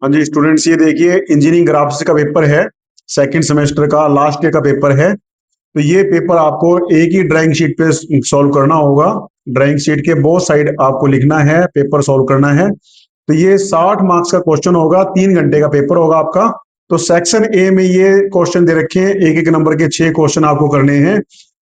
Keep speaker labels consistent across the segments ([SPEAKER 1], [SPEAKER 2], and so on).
[SPEAKER 1] हाँ जी स्टूडेंट्स, ये देखिए इंजीनियरिंग ग्राफ्स का पेपर है। सेकंड सेमेस्टर का लास्ट ईयर का पेपर है। तो ये पेपर आपको एक ही ड्राइंग शीट पे सॉल्व करना होगा। ड्राइंग शीट के बोथ साइड आपको लिखना है, पेपर सॉल्व करना है। तो ये 60 मार्क्स का क्वेश्चन होगा, 3 घंटे का पेपर होगा आपका। तो सेक्शन ए में ये क्वेश्चन दे रखे हैं, एक एक नंबर के 6 क्वेश्चन आपको करने हैं।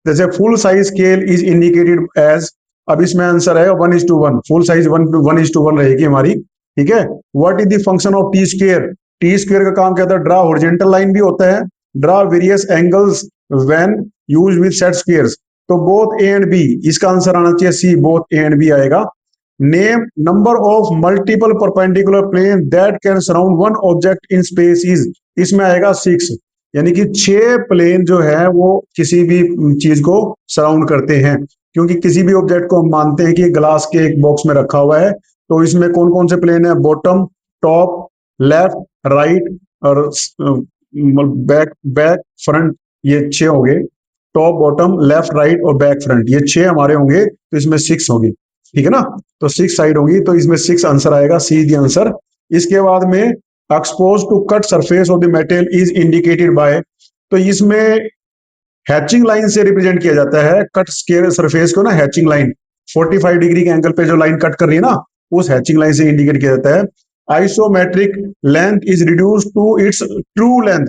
[SPEAKER 1] जैसे full size scale is indicated as, अब इसमें आंसर है 1:1, फुल साइज 1:1 रहेगी हमारी। ठीक है। What is the function of T square? T square का काम क्या होता है? ड्रा हॉरिजॉन्टल लाइन भी होता है, draw various angles when use with set squares. तो बोथ ए एंड बी, इसका आंसर आना चाहिए C, both A and B आएगा। Name number of multiple perpendicular plane that can surround one object in space is, इसमें आएगा 6। यानी कि 6 plane जो है वो किसी भी चीज को सराउंड करते हैं। क्योंकि किसी भी ऑब्जेक्ट को हम मानते हैं कि ग्लास के एक बॉक्स में रखा हुआ है, तो इसमें कौन कौन से प्लेन है? बॉटम, टॉप, लेफ्ट, राइट और बैक बैक फ्रंट, ये 6 हो गए। टॉप, बॉटम, लेफ्ट, राइट और बैक फ्रंट, ये 6 हमारे होंगे, तो इसमें 6 होगी। ठीक है ना? तो 6 साइड होगी, तो इसमें 6 आंसर आएगा, सी दी आंसर। इसके बाद में expose to cut surface of the material is indicated by, तो इसमें हैचिंग लाइन से रिप्रेजेंट किया जाता है कट स्केयर सरफेस को ना, हैचिंग लाइन 45 डिग्री के एंगल पे जो लाइन कट कर रही है ना, उस हैचिंग लाइन से इंडिकेट किया जाता है। Isometric length is reduce to its true length,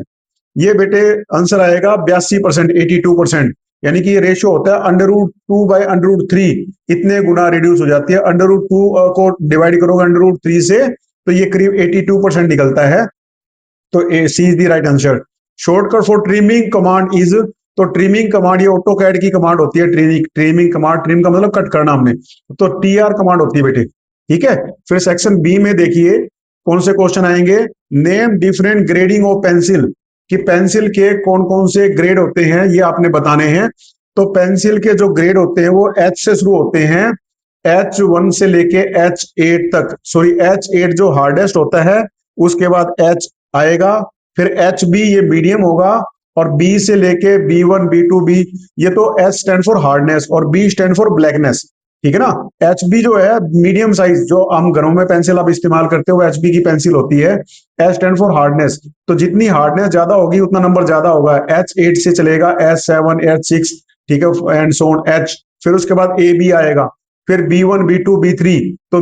[SPEAKER 1] ये बेटे आंसर आएगा 82%, 82%। यानी कि ये रेशियो होता है √2/√3, इतने गुना रिड्यूस हो जाती है। √2 को डिवाइड करोगे √3 से, तो ये करीब 82% निकलता है। तो A C is the right answer. Shortcut for trimming command is, तो ट्रिमिंग कमांड ये ऑटोकैड की कमांड होती है। ट्रिमिंग कमांड, ट्रिम का मतलब कट करना हमने, तो TR कमांड होती है बेटे। ठीक है। फिर सेक्शन बी में देखिए कौन से क्वेश्चन आएंगे। Name different grading of pencil, कि पेंसिल के कौन कौन से ग्रेड होते हैं ये आपने बताने हैं। तो पेंसिल के जो ग्रेड होते हैं वो H से शुरू होते हैं, H1 से लेके H8 तक, सॉरी H8 जो हार्डेस्ट होता है, उसके बाद H आएगा, फिर HB ये मीडियम होगा, और B से लेके B1, B2, B, ये तो H स्टैंड फॉर हार्डनेस और B स्टैंड फॉर ब्लैकनेस। ठीक है ना? HB जो है मीडियम साइज, जो हम घरों में पेंसिल आप इस्तेमाल करते हो HB की पेंसिल होती है। H स्टैंड फॉर हार्डनेस, तो जितनी हार्डनेस ज्यादा होगी उतना नंबर ज्यादा होगा। H8 से चलेगा H7, H6, ठीक है, एंड सो ऑन H। फिर उसके बाद AB आएगा, फिर B1, B2, B3, तो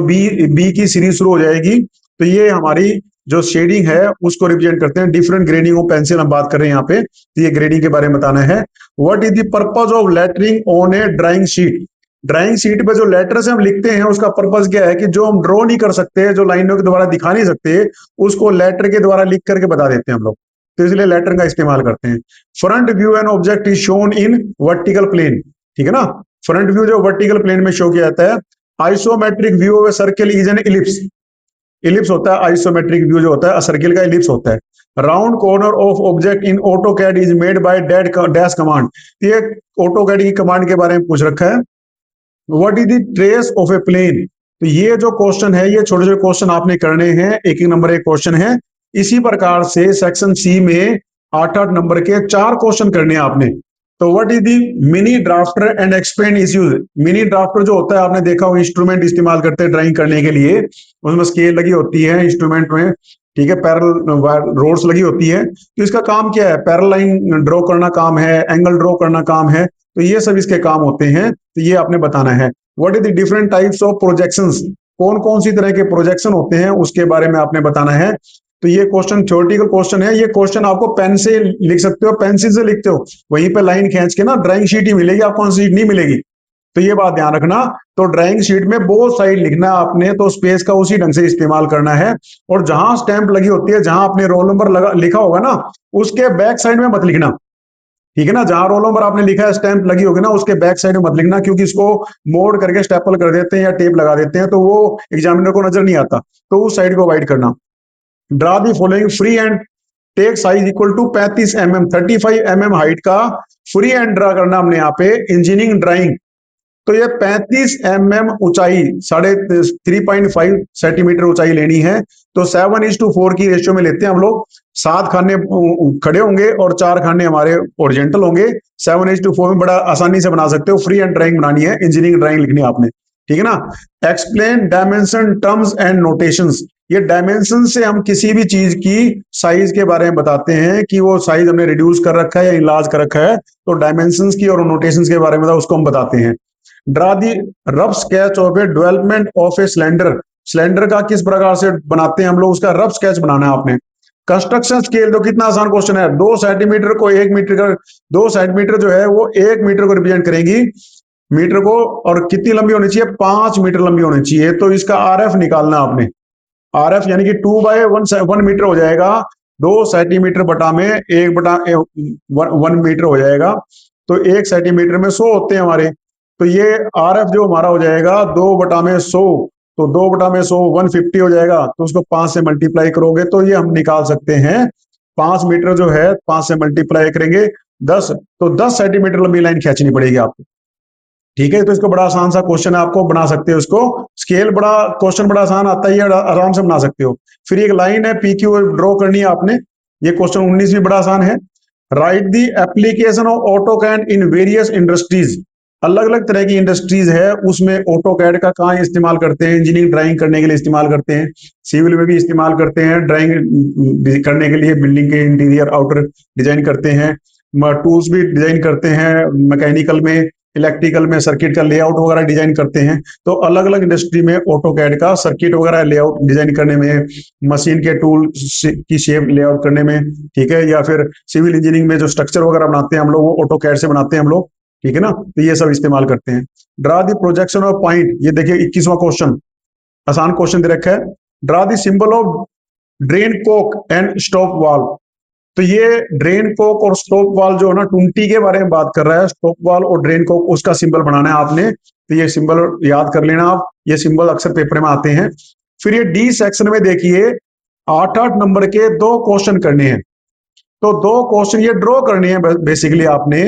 [SPEAKER 1] B की सीरीज शुरू हो जाएगी। तो ये हमारी जो शेडिंग है उसको रिप्रेजेंट करते हैं। डिफरेंट ग्रेडिंग ऑफ पेंसिल हम बात कर रहे हैं यहाँ पे, तो ये ग्रेडिंग के बारे में बताना है। What is the purpose of lettering on A drawing sheet? Drawing sheet पे जो लेटर्स हम लिखते हैं उसका पर्पज क्या है? कि जो हम ड्रॉ नहीं कर सकते, जो लाइनों के द्वारा दिखा नहीं सकते, उसको लेटर के द्वारा लिख करके बता देते हैं हम लोग, तो इसलिए लेटर का इस्तेमाल करते हैं। Front view an object is shown in vertical plane, ठीक है ना? फ्रंट व्यू जो वर्टिकल प्लेन में शो किया जाता है। Isometric view of a circle is an ellipse, ellipse होता है आइसोमेट्रिक व्यू जो होता है, सर्किल का इलिप्स होता है। Round corner of object in AutoCAD is made by dash command, ये ऑटोकैड की कमांड के बारे में पूछ रखा है। What is the trace of a plane? तो ये जो क्वेश्चन है, ये छोटे छोटे क्वेश्चन आपने करने हैं, एक एक नंबर एक क्वेश्चन है। इसी प्रकार से सेक्शन सी में 8-8 नंबर के 4 क्वेश्चन करने हैं आपने। तो what is the mini drafter and expand is use? Mini drafter जो होता है आपने देखा हो, इंस्ट्रूमेंट इस्तेमाल करते हैं ड्राइंग करने के लिए, उसमें स्केल लगी होती है इंस्ट्रूमेंट में, ठीक है, पैरल रोड्स लगी होती है। तो इसका काम क्या है? पैरल लाइन ड्रॉ करना काम है, एंगल ड्रॉ करना काम है, तो ये सब इसके काम होते हैं, तो ये आपने बताना है। What is the different types of projections, कौन कौन सी तरह के प्रोजेक्शन होते हैं उसके बारे में आपने बताना है। तो ये क्वेश्चन थ्योरेटिकल क्वेश्चन है, ये क्वेश्चन आपको पेन से लिख सकते हो, पेंसिल से लिखते हो, वहीं पे लाइन खींच के ना ड्राइंग शीट ही मिलेगी, आपको शीट नहीं मिलेगी। तो ये बात ध्यान रखना। तो ड्राइंग शीट में बोथ साइड लिखना आपने, तो स्पेस का उसी ढंग से इस्तेमाल करना है। और जहां स्टैंप लगी होती है, जहां आपने रोल नंबर लगा लिखा होगा ना, उसके बैक साइड में मत लिखना। ठीक है ना? जहां रोल नंबर आपने लिखा है, स्टैंप लगी होगी ना, उसके बैक साइड में मत लिखना, क्योंकि इसको मोड़ करके स्टेपल कर देते हैं या टेप लगा देते हैं, तो वो एग्जामिनर को नजर नहीं आता। तो उस साइड को अवॉइड करना। Draw the following free hand take size equal to 35 mm, 35 mm height का फ्री हैंड ड्रा करना हमने यहाँ पे इंजीनियरिंग ड्राइंग। तो ये 35 mm ऊंचाई, 3.5 सेंटीमीटर ऊंचाई लेनी है। तो 7:4 की रेशियो में लेते हैं हम लोग। 7 खाने खड़े होंगे और 4 खाने हमारे ओरिजेंटल होंगे। 7:4 में बड़ा आसानी से बना सकते हो। फ्री हैंड ड्राइंग बनानी है, इंजीनियरिंग ड्राइंग लिखनी है आपने, ठीक है ना? Explain dimension terms and notations, ये डायमेंशन से हम किसी भी चीज की साइज के बारे में बताते हैं कि वो साइज हमने रिड्यूस कर रखा है या इनलार्ज कर रखा है, तो डायमेंशंस की और नोटेशंस के बारे में उसको हम बताते हैं। Draw the rough sketch of A development of a cylinder, cylinder का किस प्रकार से बनाते हैं हम लोग, उसका रफ स्केच बनाना है आपने। कंस्ट्रक्शन स्केल तो कितना आसान क्वेश्चन है, 2 सेंटीमीटर को 1 मीटर का, 2 सेंटीमीटर जो है वो 1 मीटर को रिप्रेजेंट करेंगी, मीटर को, और कितनी लंबी होनी चाहिए, 5 मीटर लंबी होनी चाहिए। तो इसका आरएफ निकालना आपने, आरएफ यानी कि 2/1 मीटर हो जाएगा, 2 सेंटीमीटर बटा में 1 मीटर हो जाएगा, तो 1 सेंटीमीटर में 100 होते हैं हमारे। तो ये आरएफ जो हमारा हो जाएगा 2/100, तो 2/100 150 हो जाएगा, तो उसको 5 से मल्टीप्लाई करोगे तो ये हम निकाल सकते हैं। 5 मीटर जो है 5 से मल्टीप्लाई करेंगे 10, तो 10 सेंटीमीटर लंबी लाइन खींचनी पड़ेगी आपको। ठीक है, तो इसको बड़ा आसान सा क्वेश्चन है, आपको बना सकते हो इसको, स्केल बड़ा, क्वेश्चन बड़ा आसान आता है, आराम से बना सकते हो। फिर एक लाइन है पी क्यू ड्रॉ करनी है आपने, ये क्वेश्चन 19 भी बड़ा आसान है। Right the application of AutoCAD in various industries, अलग अलग तरह की इंडस्ट्रीज है उसमें ऑटोकैड का कहाँ इस्तेमाल करते हैं, इंजीनियरिंग ड्राइंग करने के लिए इस्तेमाल करते हैं, सिविल में भी इस्तेमाल करते हैं, ड्राइंग करने के लिए बिल्डिंग के इंटीरियर आउटर डिजाइन करते हैं, टूल्स भी डिजाइन करते हैं, मैकेनिकल में, इलेक्ट्रिकल में सर्किट का लेआउट वगैरह डिजाइन करते हैं। तो अलग अलग इंडस्ट्री में ऑटोकैड का सर्किट वगैरह लेआउट डिजाइन करने में, मशीन के टूल की शेप लेआउट करने में, ठीक है, या फिर सिविल इंजीनियरिंग में जो स्ट्रक्चर वगैरह बनाते हैं हम लोग वो ऑटोकैड से बनाते हैं हम लोग, ठीक है ना, तो ये सब इस्तेमाल करते हैं। Draw the projection of point, ये देखिए 21वां क्वेश्चन, आसान क्वेश्चन दे रखा है। Draw the symbol of drain Coke and stop valve, तो ये ड्रेन कोक और स्टॉप वाल जो है ना, 20 के बारे में बात कर रहा है, स्टॉप वाल और ड्रेन कोक, उसका सिंबल बनाना है आपने। तो ये सिंबल याद कर लेना आप, ये सिंबल अक्सर पेपर में आते हैं। फिर ये डी सेक्शन में देखिए 8-8 नंबर के 2 क्वेश्चन करने हैं, तो 2 क्वेश्चन ये ड्रॉ करनी है बेसिकली आपने।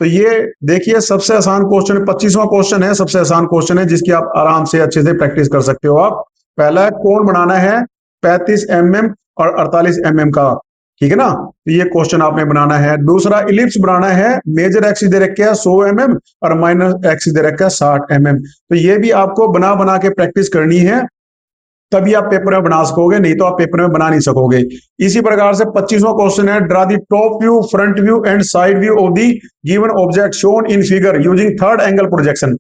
[SPEAKER 1] तो ये देखिए सबसे आसान क्वेश्चन, 25वां क्वेश्चन है, सबसे आसान क्वेश्चन है जिसकी आप आराम से अच्छे से प्रैक्टिस कर सकते हो आप। पहला कोण बनाना है 35 mm और 48 mm का, ठीक है ना, तो ये क्वेश्चन आपने बनाना है। दूसरा इलिप्स बनाना है, मेजर एक्सिस दे रखे है 100 mm और माइनर एक्सिस दे रखा है 60 mm, तो ये भी आपको बना बना के प्रैक्टिस करनी है, तभी आप पेपर में बना सकोगे, नहीं तो आप पेपर में बना नहीं सकोगे। इसी प्रकार से 25वां क्वेश्चन है, draw the top view, front view and side view of the given object shown in figure using third angle projection.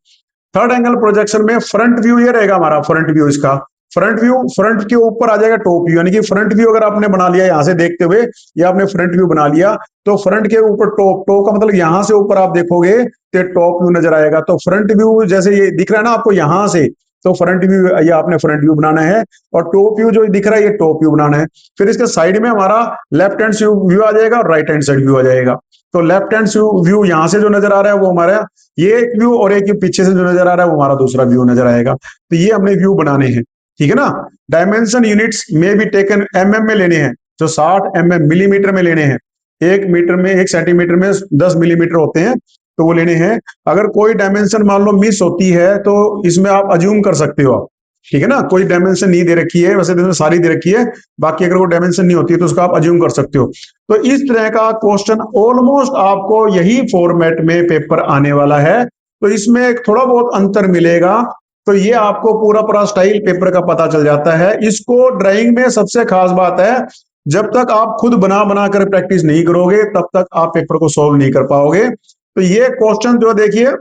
[SPEAKER 1] Third angle projection में फ्रंट व्यू ये रहेगा हमारा, फ्रंट व्यू इसका, फ्रंट व्यू, फ्रंट के ऊपर आ जाएगा top view, यानी कि फ्रंट व्यू अगर आपने बना लिया यहां से देखते हुए, या आपने फ्रंट व्यू बना लिया, तो फ्रंट के ऊपर टॉप, टॉप का मतलब यहां से ऊपर आप देखोगे तो टॉप व्यू नजर आएगा। तो फ्रंट व्यू जैसे ये दिख रहा है ना आपको यहां से, तो फ्रंट व्यू, ये आपने फ्रंट व्यू बनाना है, और टॉप व्यू जो दिख रहा है ये टॉप व्यू बनाना है। फिर इसके साइड में हमारा लेफ्ट हैंड व्यू आ जाएगा और राइट हैंड साइड व्यू आ जाएगा। तो लेफ्ट हैंड व्यू यहां से जो नजर आ रहा है वो हमारा ये एक व्यू, और एक पीछे से जो नजर आ रहा है वो हमारा दूसरा व्यू नजर आएगा। तो ये हमने व्यू बनाने हैं, ठीक है ना। डायमेंशन यूनिट्स में भी टेकन mm में लेने हैं, जो 60 mm मिलीमीटर में लेने हैं, 1 मीटर में, 1 सेंटीमीटर में 10 मिलीमीटर होते हैं, तो वो लेने हैं। अगर कोई डायमेंशन मान लो मिस होती है तो इसमें आप अज्यूम कर सकते हो आप, ठीक है ना, कोई डायमेंशन नहीं दे रखी है, वैसे तो सारी दे रखी है, बाकी अगर वो डायमेंशन नहीं होती है तो उसका आप अज्यूम कर सकते हो। तो इस तरह का क्वेश्चन ऑलमोस्ट आपको यही फॉर्मेट में पेपर आने वाला है, तो इसमें थोड़ा बहुत अंतर मिलेगा, तो ये आपको पूरा पूरा स्टाइल पेपर का पता चल जाता है। इसको ड्राइंग में सबसे खास बात है, जब तक आप खुद बना बना कर प्रैक्टिस नहीं करोगे तब तक आप पेपर को सॉल्व नहीं कर पाओगे। तो ये क्वेश्चन जो देखिए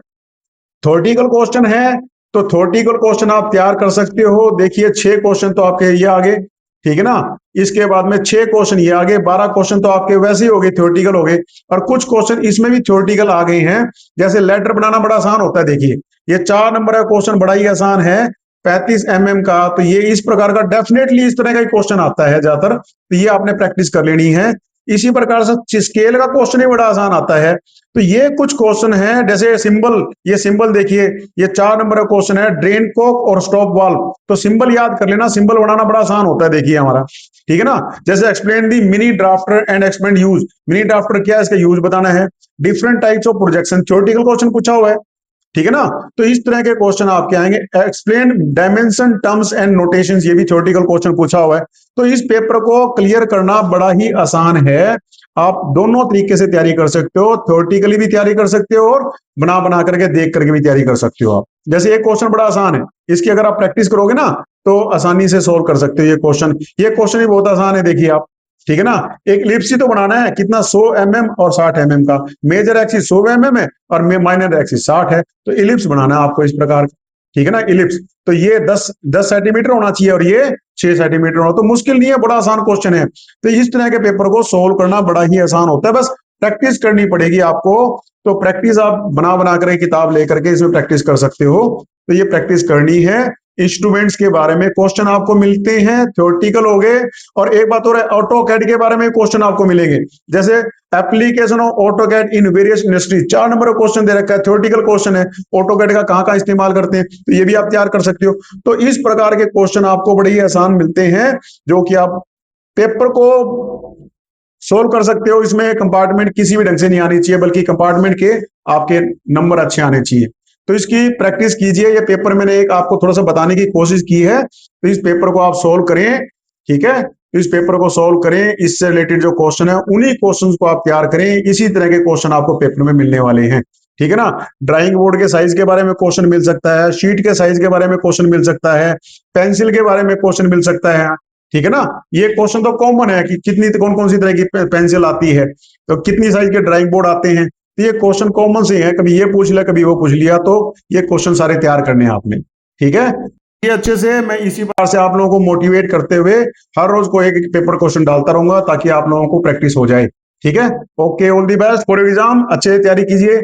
[SPEAKER 1] थ्योरेटिकल क्वेश्चन है, तो थ्योरेटिकल क्वेश्चन आप तैयार कर सकते हो। देखिए 6 क्वेश्चन तो आपके ये आगे, ठीक है ना, इसके बाद में 6 क्वेश्चन ये आगे, 12 क्वेश्चन तो आपके वैसे ही हो गए, थ्योरेटिकल हो गए, और कुछ क्वेश्चन इसमें भी थ्योरेटिकल आ गए हैं। जैसे लेटर बनाना बड़ा आसान होता है, देखिए ये 4 नंबर का क्वेश्चन बड़ा ही आसान है, 35 mm का, तो ये इस प्रकार का डेफिनेटली इस तरह का क्वेश्चन आता है ज्यादातर, तो ये आपने प्रैक्टिस कर लेनी है। इसी प्रकार से स्केल का क्वेश्चन ही बड़ा आसान आता है। तो ये कुछ क्वेश्चन है, जैसे सिंबल, ये सिंबल देखिए, ये 4 नंबर का क्वेश्चन है, ड्रेन कोक और स्टॉप वाल्व, तो सिंबल याद कर लेना, सिंबल बनाना बड़ा आसान होता है, देखिए हमारा, ठीक है ना। जैसे explain the mini drafter and explain use, mini drafter क्या है, इसका यूज बताना है। Different types of projection, theoretical question पूछा हुआ है, ठीक है ना। तो इस तरह के क्वेश्चन आपके आएंगे। Explain dimension terms and notations, ये भी थ्योरेटिकल क्वेश्चन पूछा हुआ है। तो इस पेपर को क्लियर करना बड़ा ही आसान है, आप दोनों तरीके से तैयारी कर सकते हो, थ्योरेटिकली भी तैयारी कर सकते हो और बना बना करके देख करके भी तैयारी कर सकते हो आप। जैसे एक क्वेश्चन बड़ा आसान है, इसकी अगर आप प्रैक्टिस करोगे ना तो आसानी से सोल्व कर सकते हो ये क्वेश्चन। ये क्वेश्चन भी बहुत आसान है, देखिए आप, ठीक है ना। एक इलिप्स ही तो बनाना है, कितना 100 mm और 60 mm का। मेजर एक्सिस 100 mm है और माइनर एक्सिस 60 है, तो इलिप्स बनाना है आपको इस प्रकार, ठीक है ना, इलिप्स। तो ये 10 सेंटीमीटर होना चाहिए और ये 6 सेंटीमीटर होना, तो मुश्किल नहीं है, बड़ा आसान क्वेश्चन है। तो इस तरह के पेपर को सोल्व करना बड़ा ही आसान होता है, बस प्रैक्टिस करनी पड़ेगी आपको। तो प्रैक्टिस आप बना बना कर किताब लेकर के इसमें प्रैक्टिस कर सकते हो। तो ये प्रैक्टिस करनी है। इंस्ट्रूमेंट्स के बारे में क्वेश्चन आपको मिलते हैं, थ्योरेटिकल हो गए। और एक बात और है, ऑटोकैड के बारे में क्वेश्चन आपको मिलेंगे, जैसे application of AutoCAD in various industry, 4 number का क्वेश्चन दे रखा है, थ्योरेटिकल क्वेश्चन है, ऑटोकैड का कहाँ कहाँ इस्तेमाल करते हैं, तो ये भी आप तैयार कर सकते हो। तो इस प्रकार के क्वेश्चन आपको बड़े ही आसान मिलते हैं, जो कि आप पेपर को सोल्व कर सकते हो। इसमें कंपार्टमेंट किसी भी ढंग से नहीं आनी चाहिए, बल्कि कंपार्टमेंट के आपके नंबर अच्छे आने चाहिए। तो इसकी प्रैक्टिस कीजिए। ये पेपर मैंने एक आपको थोड़ा सा बताने की कोशिश की है, तो इस पेपर को आप सोल्व करें, ठीक है। तो इस पेपर को सोल्व करें, इससे रिलेटेड जो क्वेश्चन है उन्हीं क्वेश्चंस को आप तैयार करें, इसी तरह के क्वेश्चन आपको पेपर में मिलने वाले हैं, ठीक है ना। ड्राइंग बोर्ड के साइज के बारे में क्वेश्चन मिल सकता है, शीट के साइज के बारे में क्वेश्चन मिल सकता है, पेंसिल के बारे में क्वेश्चन मिल सकता है, ठीक है ना। ये क्वेश्चन तो कॉमन है कि कितनी कौन कौन सी तरह की पेंसिल आती है, तो कितनी साइज के ड्राइंग बोर्ड आते हैं, तो ये क्वेश्चन कॉमन से है, कभी ये पूछ लिया कभी वो पूछ लिया, तो ये क्वेश्चन सारे तैयार करने हैं आपने, ठीक है। ये अच्छे से मैं इसी बार से आप लोगों को मोटिवेट करते हुए हर रोज को एक एक पेपर क्वेश्चन डालता रहूंगा, ताकि आप लोगों को प्रैक्टिस हो जाए, ठीक है। Okay, all the best for exam, अच्छे से तैयारी कीजिए।